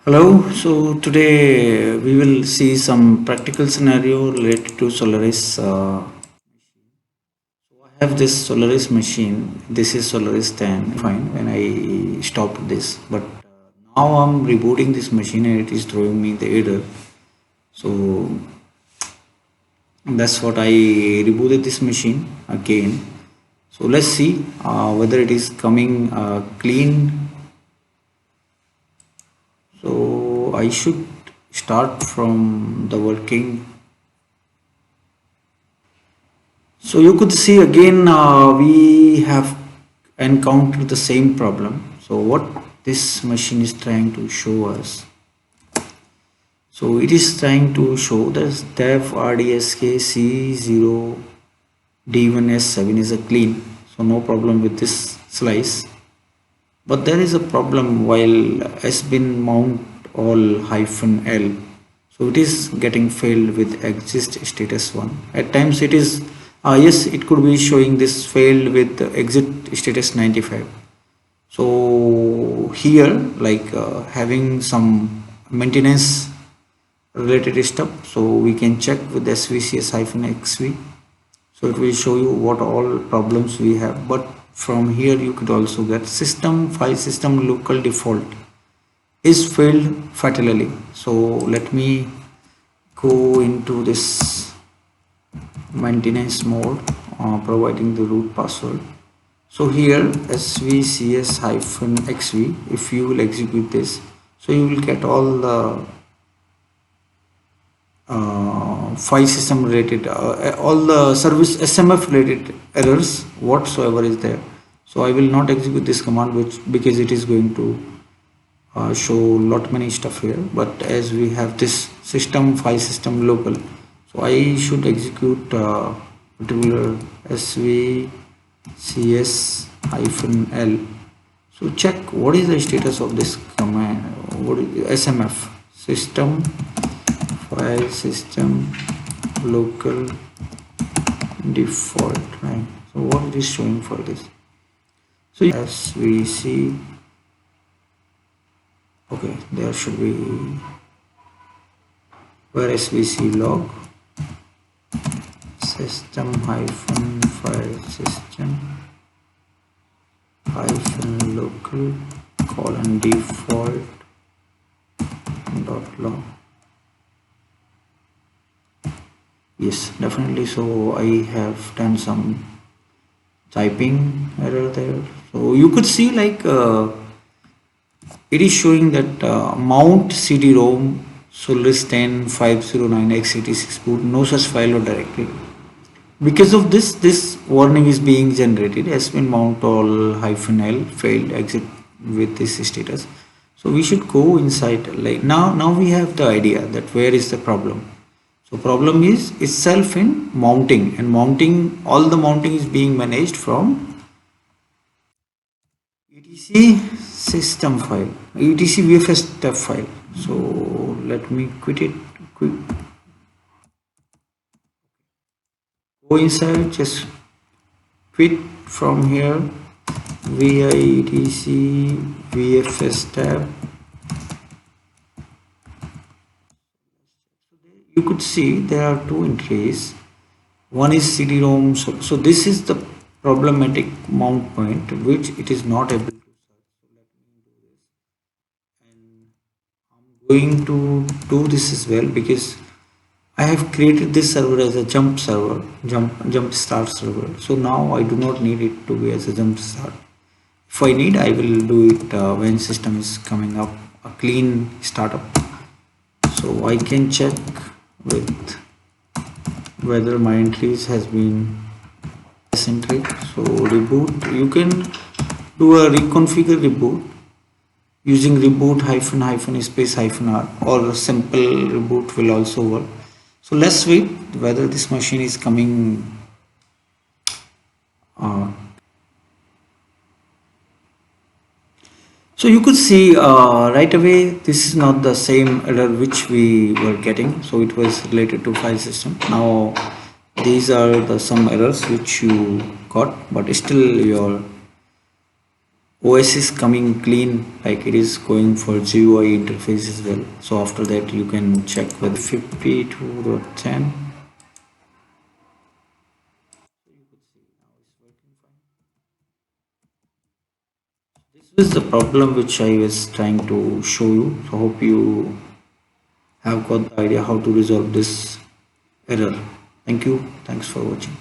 Hello, so today we will see some practical scenario related to Solaris. I have this Solaris machine. This is Solaris 10. Fine when I stopped this, but now I'm rebooting this machine and it is throwing me the error. So that's what I rebooted this machine again. So let's see whether it is coming clean. So I should start from the working. So you could see again we have encountered the same problem. So what this machine is trying to show us. So it is trying to show that def RDSK C0 D1S7 is a clean. So no problem with this slice. But there is a problem while sbin mount all hyphen L. So it is getting failed with exit status 1. At times it is yes, it could be showing this failed with exit status 95. So here like having some maintenance related stuff, so we can check with svcs-xv. So it will show you what all problems we have, but from here you could also get system file system local default is failed fatally. So let me go into this maintenance mode, providing the root password. So here svcs-xv, if you will execute this, so you will get all the file system related all the service SMF related errors whatsoever is there. So I will not execute this command because it is going to show lot many stuff here, but as we have this system file system local, so I should execute particular svcs-l. So check what is the status of this command. What is SMF system file system local default, right? So what it is showing for this. So as we see, okay, there should be where svc log system hyphen file system hyphen local colon default dot log. Yes, definitely. So I have done some typing error there. So you could see like it is showing that mount CD-ROM Solaris 10 509 x86 boot, no such file or directory. Because of this warning is being generated. Sbin mount all hyphen L failed exit with this status. So we should go inside. Like now we have the idea that where is the problem. So problem is itself in mounting, and mounting, all the mounting is being managed from etc system file, etc vfs step file. So let me quit it quick, go inside, just quit from here via etc vfs tab. You could see there are two entries. One is CD-ROM. So this is the problematic mount point which it is not able to search. So let me do this, and I'm going to do this as well because I have created this server as a jump server, jump start server. So now I do not need it to be as a jump start. If I need, I will do it when system is coming up a clean startup. So I can check with whether my entries has been centric. So reboot, you can do a reconfigure reboot using reboot hyphen space hyphen r, or simple reboot will also work. So let's wait whether this machine is coming so you could see right away this is not the same error which we were getting. So it was related to file system. Now these are the some errors which you got, but still your OS is coming clean, like it is going for GUI interface as well. So after that you can check with 52.10. This is the problem which I was trying to show you. So hope you have got the idea how to resolve this error. Thank you. Thanks for watching.